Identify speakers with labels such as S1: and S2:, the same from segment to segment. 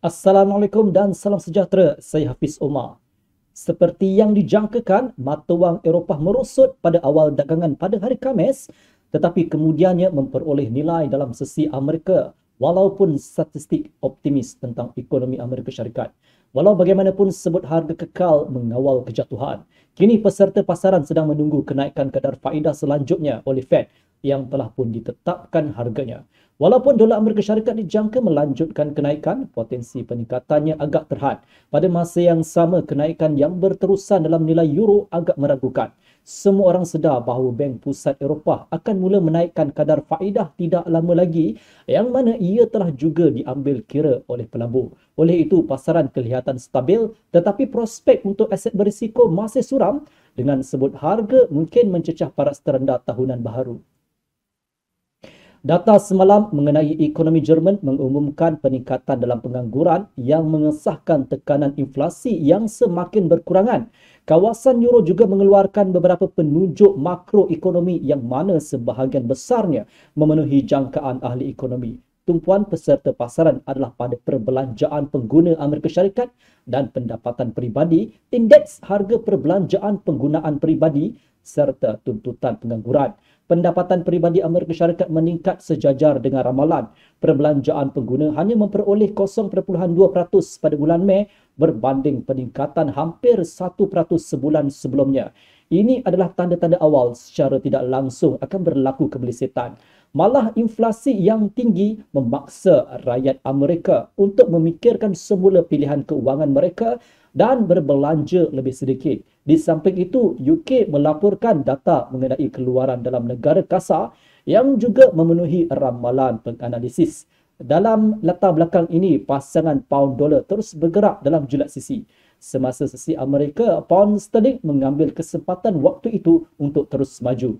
S1: Assalamualaikum dan salam sejahtera. Saya Hafiz Omar. Seperti yang dijangkakan, mata wang Eropah merosot pada awal dagangan pada hari Khamis, tetapi kemudiannya memperoleh nilai dalam sesi Amerika walaupun statistik optimis tentang ekonomi Amerika Syarikat. Walau bagaimanapun sebut harga kekal mengawal kejatuhan. Kini peserta pasaran sedang menunggu kenaikan kadar faedah selanjutnya oleh Fed yang telah pun ditetapkan harganya. Walaupun dolar Amerika Syarikat dijangka melanjutkan kenaikan, potensi peningkatannya agak terhad. Pada masa yang sama, kenaikan yang berterusan dalam nilai euro agak meragukan. Semua orang sedar bahawa Bank Pusat Eropah akan mula menaikkan kadar faedah tidak lama lagi, yang mana ia telah juga diambil kira oleh pelabur. Oleh itu, pasaran kelihatan stabil, tetapi prospek untuk aset berisiko masih suram dengan sebut harga mungkin mencecah paras terendah tahunan baharu. Data semalam mengenai ekonomi Jerman mengumumkan peningkatan dalam pengangguran yang mengesahkan tekanan inflasi yang semakin berkurangan. Kawasan Euro juga mengeluarkan beberapa penunjuk makroekonomi yang mana sebahagian besarnya memenuhi jangkaan ahli ekonomi. Tumpuan peserta pasaran adalah pada perbelanjaan pengguna Amerika Syarikat dan pendapatan peribadi, indeks harga perbelanjaan penggunaan peribadi serta tuntutan pengangguran. Pendapatan peribadi Amerika Syarikat meningkat sejajar dengan ramalan. Perbelanjaan pengguna hanya memperoleh 0.2% pada bulan Mei berbanding peningkatan hampir 1% sebulan sebelumnya. Ini adalah tanda-tanda awal secara tidak langsung akan berlaku kemelesetan. Malah inflasi yang tinggi memaksa rakyat Amerika untuk memikirkan semula pilihan keuangan mereka dan berbelanja lebih sedikit. Di samping itu, UK melaporkan data mengenai keluaran dalam negara kasar yang juga memenuhi ramalan penganalisis. Dalam latar belakang ini, pasangan pound dolar terus bergerak dalam julat sisi. Semasa sesi Amerika, pound sterling mengambil kesempatan waktu itu untuk terus maju.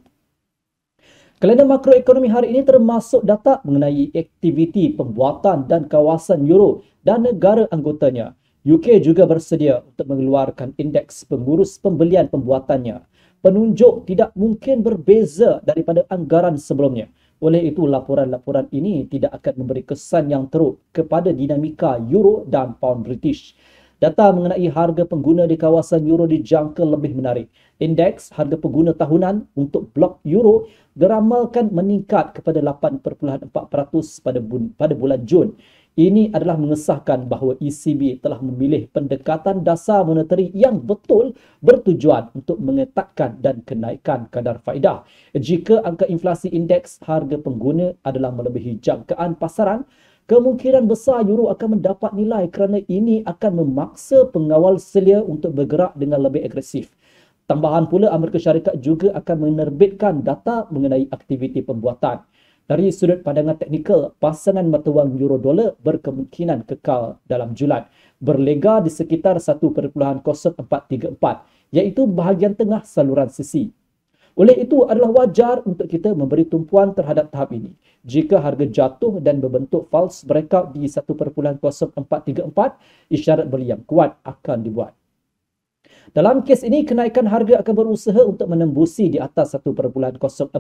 S1: Kalender makroekonomi hari ini termasuk data mengenai aktiviti pembuatan dan kawasan Euro dan negara anggotanya. UK juga bersedia untuk mengeluarkan indeks pengurus pembelian pembuatannya. Penunjuk tidak mungkin berbeza daripada anggaran sebelumnya. Oleh itu, laporan-laporan ini tidak akan memberi kesan yang teruk kepada dinamika Euro dan Pound British. Data mengenai harga pengguna di kawasan Euro dijangka lebih menarik. Indeks harga pengguna tahunan untuk blok Euro diramalkan meningkat kepada 8.4% pada bulan Jun. Ini adalah mengesahkan bahawa ECB telah memilih pendekatan dasar monetary yang betul bertujuan untuk mengetatkan dan kenaikan kadar faedah. Jika angka inflasi indeks harga pengguna adalah melebihi jangkaan pasaran, kemungkinan besar euro akan mendapat nilai kerana ini akan memaksa pengawal selia untuk bergerak dengan lebih agresif. Tambahan pula, Amerika Syarikat juga akan menerbitkan data mengenai aktiviti pembuatan. Dari sudut pandangan teknikal, pasangan mata wang euro dolar berkemungkinan kekal dalam julat, berlega di sekitar 1.0434, iaitu bahagian tengah saluran sisi. Oleh itu, adalah wajar untuk kita memberi tumpuan terhadap tahap ini. Jika harga jatuh dan berbentuk false breakout di 1.0434, isyarat beli yang kuat akan dibuat. Dalam kes ini, kenaikan harga akan berusaha untuk menembusi di atas 1.0481.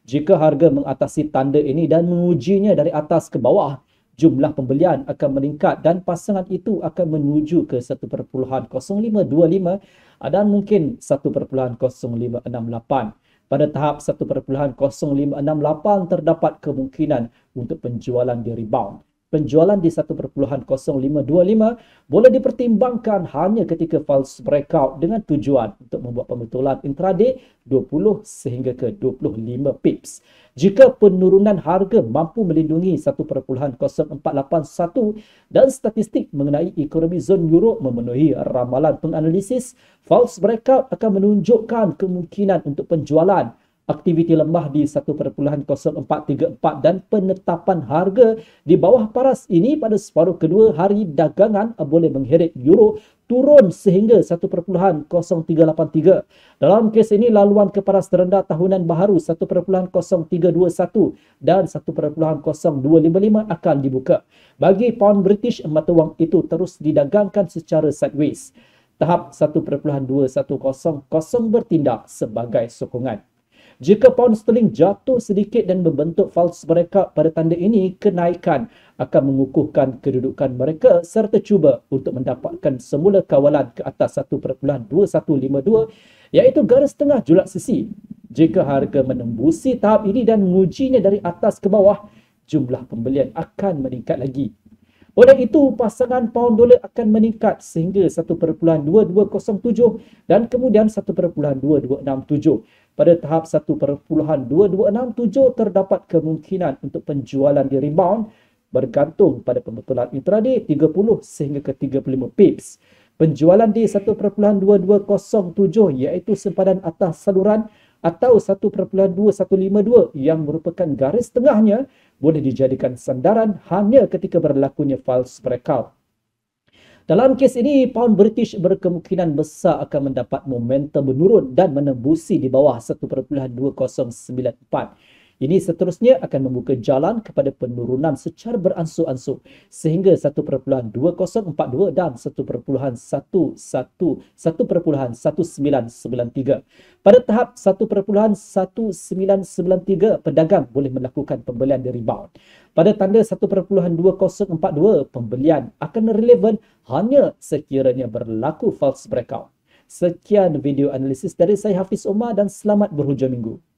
S1: Jika harga mengatasi tanda ini dan mengujinya dari atas ke bawah, jumlah pembelian akan meningkat dan pasangan itu akan menuju ke 1.0525 dan mungkin 1.0568. Pada tahap 1.0568 terdapat kemungkinan untuk penjualan di rebound. Penjualan di 1.0525 boleh dipertimbangkan hanya ketika false breakout dengan tujuan untuk membuat pembetulan intraday 20 sehingga ke 25 pips. Jika penurunan harga mampu melindungi 1.0481 dan statistik mengenai ekonomi zon Euro memenuhi ramalan penganalisis, false breakout akan menunjukkan kemungkinan untuk penjualan. Aktiviti lemah di 1.0434 dan penetapan harga di bawah paras ini pada separuh kedua hari dagangan boleh mengheret euro turun sehingga 1.0383. Dalam kes ini, laluan ke paras terendah tahunan baharu 1.0321 dan 1.0255 akan dibuka. Bagi pound British, mata wang itu terus didagangkan secara sideways. Tahap 1.2100 bertindak sebagai sokongan. Jika pound sterling jatuh sedikit dan membentuk false breakout pada tanda ini, kenaikan akan mengukuhkan kedudukan mereka serta cuba untuk mendapatkan semula kawalan ke atas 1.2152 iaitu garis tengah julak sisi. Jika harga menembusi tahap ini dan mengujinya dari atas ke bawah, jumlah pembelian akan meningkat lagi. Oleh itu, pasangan pound dolar akan meningkat sehingga 1.2207 dan kemudian 1.2267. Pada tahap 1.2267 terdapat kemungkinan untuk penjualan di rebound bergantung pada pembetulan intraday 30 sehingga ke 35 pips. Penjualan di 1.2207 iaitu sempadan atas saluran atau 1.2152 yang merupakan garis tengahnya boleh dijadikan sandaran hanya ketika berlakunya false breakout. Dalam kes ini, pound British berkemungkinan besar akan mendapat momentum menurun dan menembusi di bawah 1.2094. Ini seterusnya akan membuka jalan kepada penurunan secara beransur-ansur sehingga 1.2042 dan 1.1993. Pada tahap 1.1993, pedagang boleh melakukan pembelian di rebound. Pada tanda 1.2042, pembelian akan relevan hanya sekiranya berlaku false breakout. Sekian video analisis dari saya Hafiz Omar dan selamat berhujung minggu.